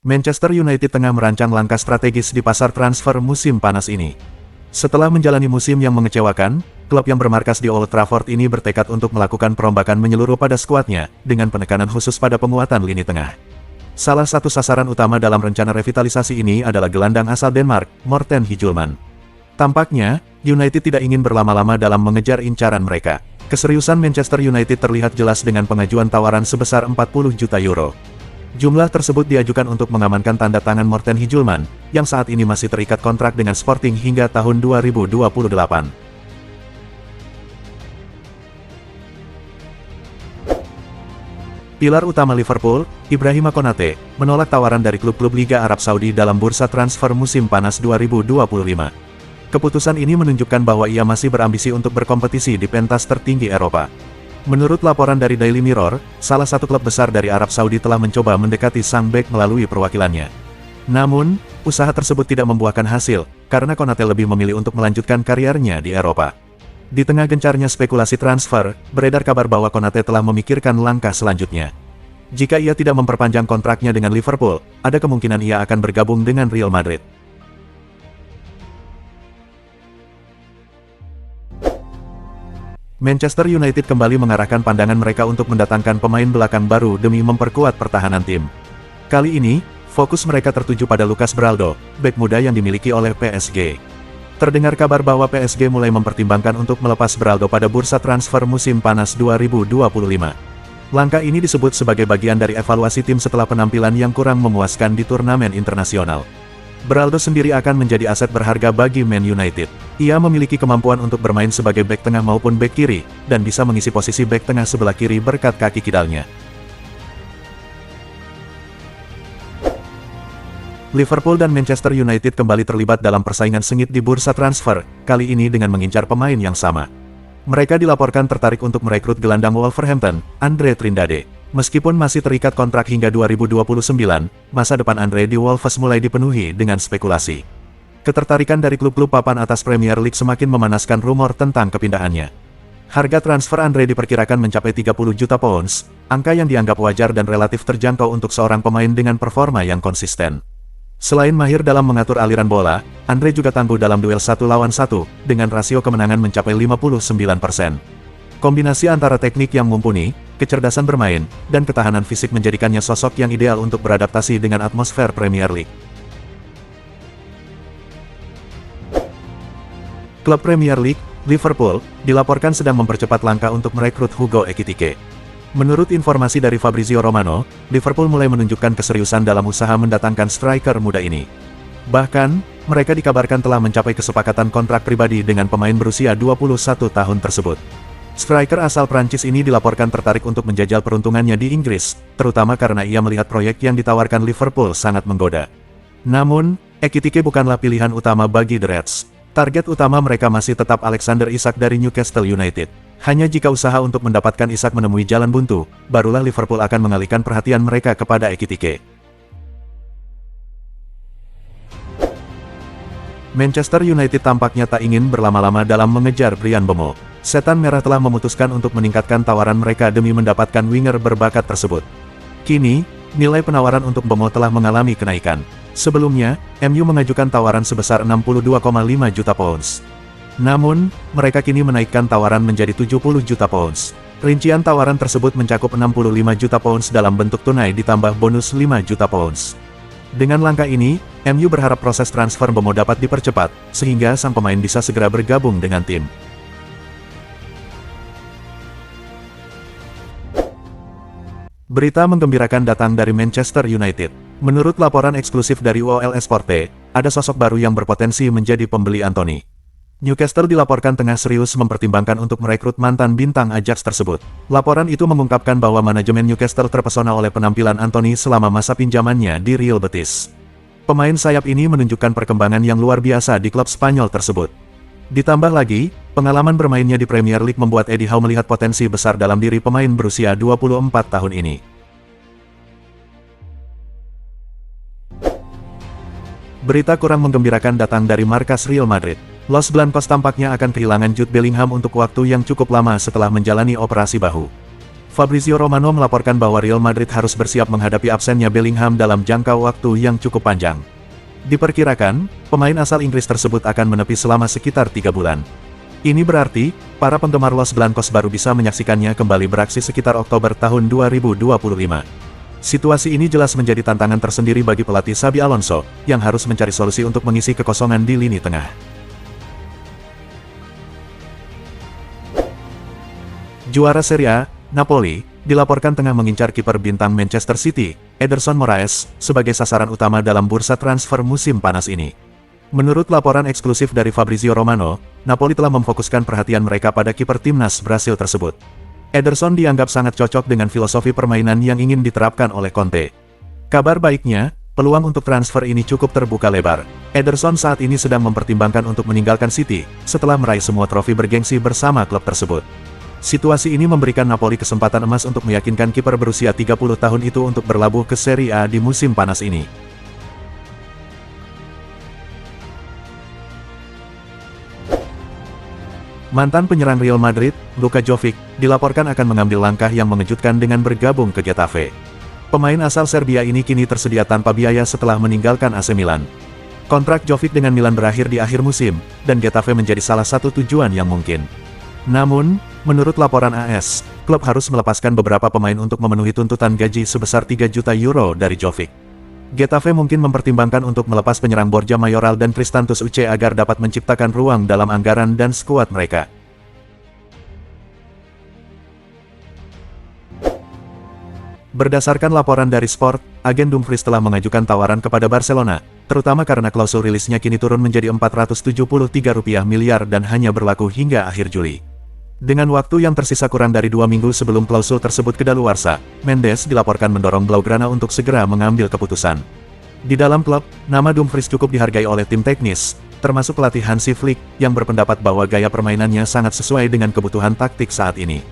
Manchester United tengah merancang langkah strategis di pasar transfer musim panas ini. Setelah menjalani musim yang mengecewakan, klub yang bermarkas di Old Trafford ini bertekad untuk melakukan perombakan menyeluruh pada skuadnya, dengan penekanan khusus pada penguatan lini tengah. Salah satu sasaran utama dalam rencana revitalisasi ini adalah gelandang asal Denmark, Morten Hjulmand. Tampaknya, United tidak ingin berlama-lama dalam mengejar incaran mereka. Keseriusan Manchester United terlihat jelas dengan pengajuan tawaran sebesar 40 juta euro. Jumlah tersebut diajukan untuk mengamankan tanda tangan Morten Hjulmand, yang saat ini masih terikat kontrak dengan Sporting hingga tahun 2028. Pilar utama Liverpool, Ibrahima Konate, menolak tawaran dari klub-klub Liga Arab Saudi dalam bursa transfer musim panas 2025. Keputusan ini menunjukkan bahwa ia masih berambisi untuk berkompetisi di pentas tertinggi Eropa. Menurut laporan dari Daily Mirror, salah satu klub besar dari Arab Saudi telah mencoba mendekati sang bek melalui perwakilannya. Namun, usaha tersebut tidak membuahkan hasil, karena Konate lebih memilih untuk melanjutkan karirnya di Eropa. Di tengah gencarnya spekulasi transfer, beredar kabar bahwa Konate telah memikirkan langkah selanjutnya. Jika ia tidak memperpanjang kontraknya dengan Liverpool, ada kemungkinan ia akan bergabung dengan Real Madrid. Manchester United kembali mengarahkan pandangan mereka untuk mendatangkan pemain belakang baru demi memperkuat pertahanan tim. Kali ini, fokus mereka tertuju pada Lucas Beraldo, bek muda yang dimiliki oleh PSG. Terdengar kabar bahwa PSG mulai mempertimbangkan untuk melepas Beraldo pada bursa transfer musim panas 2025. Langkah ini disebut sebagai bagian dari evaluasi tim setelah penampilan yang kurang memuaskan di turnamen internasional. Beraldo sendiri akan menjadi aset berharga bagi Man United. Ia memiliki kemampuan untuk bermain sebagai bek tengah maupun bek kiri, dan bisa mengisi posisi bek tengah sebelah kiri berkat kaki kidalnya. Liverpool dan Manchester United kembali terlibat dalam persaingan sengit di bursa transfer, kali ini dengan mengincar pemain yang sama. Mereka dilaporkan tertarik untuk merekrut gelandang Wolverhampton, Andre Trindade. Meskipun masih terikat kontrak hingga 2029, masa depan Andre di Wolves mulai dipenuhi dengan spekulasi. Ketertarikan dari klub-klub papan atas Premier League semakin memanaskan rumor tentang kepindahannya. Harga transfer Andre diperkirakan mencapai 30 juta pounds, angka yang dianggap wajar dan relatif terjangkau untuk seorang pemain dengan performa yang konsisten. Selain mahir dalam mengatur aliran bola, Andre juga tangguh dalam duel 1 lawan 1, dengan rasio kemenangan mencapai 59%. Kombinasi antara teknik yang mumpuni, kecerdasan bermain, dan ketahanan fisik menjadikannya sosok yang ideal untuk beradaptasi dengan atmosfer Premier League. Klub Premier League, Liverpool, dilaporkan sedang mempercepat langkah untuk merekrut Hugo Ekitike. Menurut informasi dari Fabrizio Romano, Liverpool mulai menunjukkan keseriusan dalam usaha mendatangkan striker muda ini. Bahkan, mereka dikabarkan telah mencapai kesepakatan kontrak pribadi dengan pemain berusia 21 tahun tersebut. Striker asal Prancis ini dilaporkan tertarik untuk menjajal peruntungannya di Inggris, terutama karena ia melihat proyek yang ditawarkan Liverpool sangat menggoda. Namun, Ekitike bukanlah pilihan utama bagi The Reds. Target utama mereka masih tetap Alexander Isak dari Newcastle United. Hanya jika usaha untuk mendapatkan Isak menemui jalan buntu, barulah Liverpool akan mengalihkan perhatian mereka kepada Ekitike. Manchester United tampaknya tak ingin berlama-lama dalam mengejar Bryan Mbeumo. Setan Merah telah memutuskan untuk meningkatkan tawaran mereka demi mendapatkan winger berbakat tersebut. Kini, nilai penawaran untuk Mbeumo telah mengalami kenaikan. Sebelumnya, MU mengajukan tawaran sebesar 62,5 juta pounds. Namun, mereka kini menaikkan tawaran menjadi 70 juta pounds. Rincian tawaran tersebut mencakup 65 juta pounds dalam bentuk tunai ditambah bonus 5 juta pounds. Dengan langkah ini, MU berharap proses transfer Mbeumo dapat dipercepat, sehingga sang pemain bisa segera bergabung dengan tim. Berita menggembirakan datang dari Manchester United. Menurut laporan eksklusif dari UOL Esporte, ada sosok baru yang berpotensi menjadi pembeli Anthony. Newcastle dilaporkan tengah serius mempertimbangkan untuk merekrut mantan bintang Ajax tersebut. Laporan itu mengungkapkan bahwa manajemen Newcastle terpesona oleh penampilan Anthony selama masa pinjamannya di Real Betis. Pemain sayap ini menunjukkan perkembangan yang luar biasa di klub Spanyol tersebut. Ditambah lagi, pengalaman bermainnya di Premier League membuat Eddie Howe melihat potensi besar dalam diri pemain berusia 24 tahun ini. Berita kurang menggembirakan datang dari markas Real Madrid. Los Blancos tampaknya akan kehilangan Jude Bellingham untuk waktu yang cukup lama setelah menjalani operasi bahu. Fabrizio Romano melaporkan bahwa Real Madrid harus bersiap menghadapi absennya Bellingham dalam jangka waktu yang cukup panjang. Diperkirakan, pemain asal Inggris tersebut akan menepi selama sekitar 3 bulan. Ini berarti, para penggemar Los Blancos baru bisa menyaksikannya kembali beraksi sekitar Oktober tahun 2025. Situasi ini jelas menjadi tantangan tersendiri bagi pelatih Xabi Alonso, yang harus mencari solusi untuk mengisi kekosongan di lini tengah. Juara Serie A, Napoli, dilaporkan tengah mengincar kiper bintang Manchester City, Ederson Moraes, sebagai sasaran utama dalam bursa transfer musim panas ini. Menurut laporan eksklusif dari Fabrizio Romano, Napoli telah memfokuskan perhatian mereka pada kiper timnas Brasil tersebut. Ederson dianggap sangat cocok dengan filosofi permainan yang ingin diterapkan oleh Conte. Kabar baiknya, peluang untuk transfer ini cukup terbuka lebar. Ederson saat ini sedang mempertimbangkan untuk meninggalkan City, setelah meraih semua trofi bergengsi bersama klub tersebut. Situasi ini memberikan Napoli kesempatan emas untuk meyakinkan kiper berusia 30 tahun itu untuk berlabuh ke Serie A di musim panas ini. Mantan penyerang Real Madrid, Luka Jovic, dilaporkan akan mengambil langkah yang mengejutkan dengan bergabung ke Getafe. Pemain asal Serbia ini kini tersedia tanpa biaya setelah meninggalkan AC Milan. Kontrak Jovic dengan Milan berakhir di akhir musim, dan Getafe menjadi salah satu tujuan yang mungkin. Namun, menurut laporan AS, klub harus melepaskan beberapa pemain untuk memenuhi tuntutan gaji sebesar 3 juta euro dari Jovic. Getafe mungkin mempertimbangkan untuk melepas penyerang Borja Mayoral dan Kristantus Uche agar dapat menciptakan ruang dalam anggaran dan skuad mereka. Berdasarkan laporan dari Sport, agen Dumfries telah mengajukan tawaran kepada Barcelona, terutama karena klausul rilisnya kini turun menjadi 473 miliar dan hanya berlaku hingga akhir Juli. Dengan waktu yang tersisa kurang dari 2 minggu sebelum klausul tersebut kedaluarsa, Mendes dilaporkan mendorong Blaugrana untuk segera mengambil keputusan. Di dalam klub, nama Dumfries cukup dihargai oleh tim teknis, termasuk pelatih Hansi Flick, yang berpendapat bahwa gaya permainannya sangat sesuai dengan kebutuhan taktik saat ini.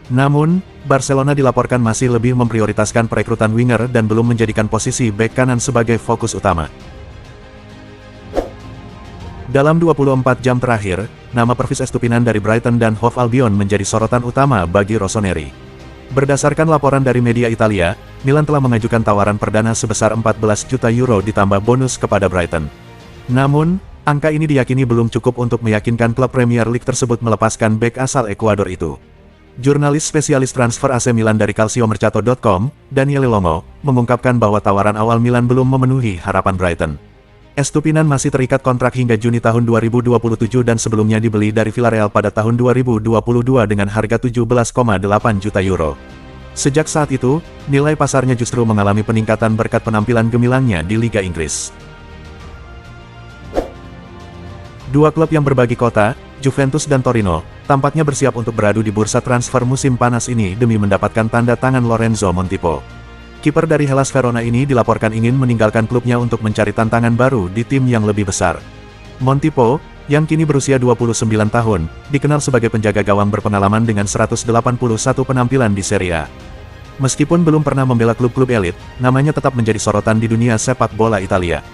Namun, Barcelona dilaporkan masih lebih memprioritaskan perekrutan winger dan belum menjadikan posisi bek kanan sebagai fokus utama. Dalam 24 jam terakhir, nama Pervis Estupinan dari Brighton dan Hove Albion menjadi sorotan utama bagi Rossoneri. Berdasarkan laporan dari media Italia, Milan telah mengajukan tawaran perdana sebesar 14 juta euro ditambah bonus kepada Brighton. Namun, angka ini diyakini belum cukup untuk meyakinkan klub Premier League tersebut melepaskan bek asal Ekuador itu. Jurnalis spesialis transfer AC Milan dari calciomercato.com, Daniele Longo, mengungkapkan bahwa tawaran awal Milan belum memenuhi harapan Brighton. Estupinan masih terikat kontrak hingga Juni tahun 2027 dan sebelumnya dibeli dari Villarreal pada tahun 2022 dengan harga 17,8 juta euro. Sejak saat itu, nilai pasarnya justru mengalami peningkatan berkat penampilan gemilangnya di Liga Inggris. Dua klub yang berbagi kota, Juventus dan Torino, tampaknya bersiap untuk beradu di bursa transfer musim panas ini demi mendapatkan tanda tangan Lorenzo Montipo. Kiper dari Hellas Verona ini dilaporkan ingin meninggalkan klubnya untuk mencari tantangan baru di tim yang lebih besar. Montipo, yang kini berusia 29 tahun, dikenal sebagai penjaga gawang berpengalaman dengan 181 penampilan di Serie A. Meskipun belum pernah membela klub-klub elit, namanya tetap menjadi sorotan di dunia sepak bola Italia.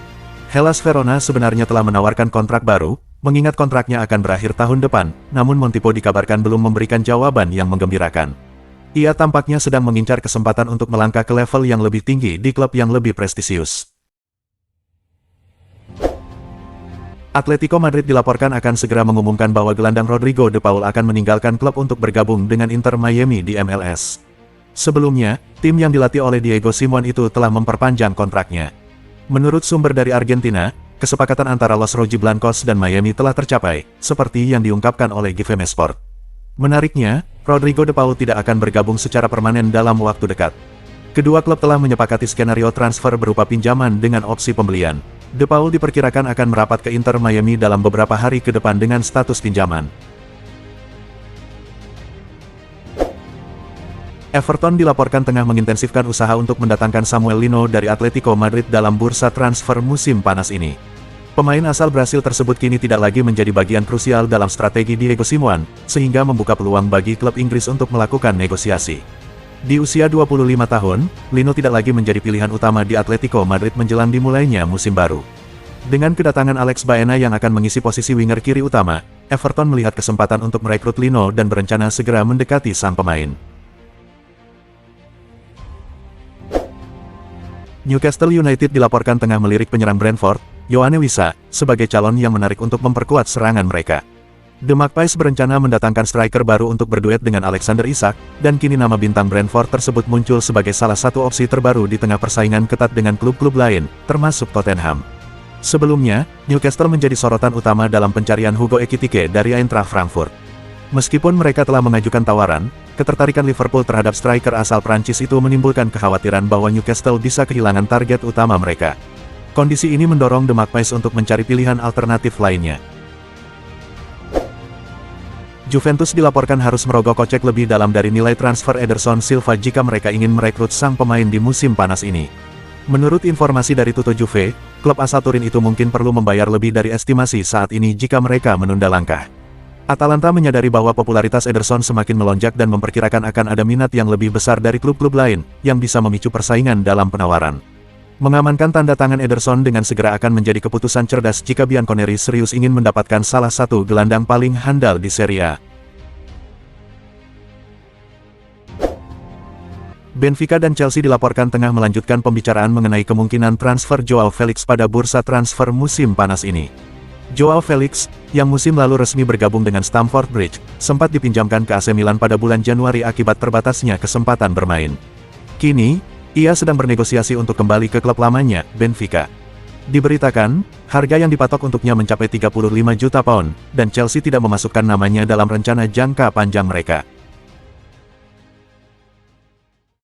Hellas Verona sebenarnya telah menawarkan kontrak baru, mengingat kontraknya akan berakhir tahun depan, namun Montipo dikabarkan belum memberikan jawaban yang menggembirakan. Ia tampaknya sedang mengincar kesempatan untuk melangkah ke level yang lebih tinggi di klub yang lebih prestisius. Atletico Madrid dilaporkan akan segera mengumumkan bahwa gelandang Rodrigo de Paul akan meninggalkan klub untuk bergabung dengan Inter Miami di MLS. Sebelumnya, tim yang dilatih oleh Diego Simeone itu telah memperpanjang kontraknya. Menurut sumber dari Argentina, kesepakatan antara Los Rojiblancos dan Miami telah tercapai, seperti yang diungkapkan oleh GVM Sport. Menariknya, Rodrigo de Paul tidak akan bergabung secara permanen dalam waktu dekat. Kedua klub telah menyepakati skenario transfer berupa pinjaman dengan opsi pembelian. De Paul diperkirakan akan merapat ke Inter Miami dalam beberapa hari ke depan dengan status pinjaman. Everton dilaporkan tengah mengintensifkan usaha untuk mendatangkan Samuel Lino dari Atletico Madrid dalam bursa transfer musim panas ini. Pemain asal Brasil tersebut kini tidak lagi menjadi bagian krusial dalam strategi Diego Simeone, sehingga membuka peluang bagi klub Inggris untuk melakukan negosiasi. Di usia 25 tahun, Lino tidak lagi menjadi pilihan utama di Atletico Madrid menjelang dimulainya musim baru. Dengan kedatangan Alex Baena yang akan mengisi posisi winger kiri utama, Everton melihat kesempatan untuk merekrut Lino dan berencana segera mendekati sang pemain. Newcastle United dilaporkan tengah melirik penyerang Brentford, Yoane Wissa, sebagai calon yang menarik untuk memperkuat serangan mereka. The Magpies berencana mendatangkan striker baru untuk berduet dengan Alexander Isak, dan kini nama bintang Brentford tersebut muncul sebagai salah satu opsi terbaru di tengah persaingan ketat dengan klub-klub lain, termasuk Tottenham. Sebelumnya, Newcastle menjadi sorotan utama dalam pencarian Hugo Ekitike dari Eintracht Frankfurt. Meskipun mereka telah mengajukan tawaran, ketertarikan Liverpool terhadap striker asal Prancis itu menimbulkan kekhawatiran bahwa Newcastle bisa kehilangan target utama mereka. Kondisi ini mendorong The Magpies untuk mencari pilihan alternatif lainnya. Juventus dilaporkan harus merogoh kocek lebih dalam dari nilai transfer Ederson Silva jika mereka ingin merekrut sang pemain di musim panas ini. Menurut informasi dari Tutto Juve, klub asal Turin itu mungkin perlu membayar lebih dari estimasi saat ini jika mereka menunda langkah. Atalanta menyadari bahwa popularitas Ederson semakin melonjak dan memperkirakan akan ada minat yang lebih besar dari klub-klub lain, yang bisa memicu persaingan dalam penawaran. Mengamankan tanda tangan Ederson dengan segera akan menjadi keputusan cerdas jika Bianconeri serius ingin mendapatkan salah satu gelandang paling handal di Serie A. Benfica dan Chelsea dilaporkan tengah melanjutkan pembicaraan mengenai kemungkinan transfer Joao Felix pada bursa transfer musim panas ini. Joao Felix, yang musim lalu resmi bergabung dengan Stamford Bridge, sempat dipinjamkan ke AC Milan pada bulan Januari akibat terbatasnya kesempatan bermain. Kini, ia sedang bernegosiasi untuk kembali ke klub lamanya, Benfica. Diberitakan, harga yang dipatok untuknya mencapai 35 juta pound, dan Chelsea tidak memasukkan namanya dalam rencana jangka panjang mereka.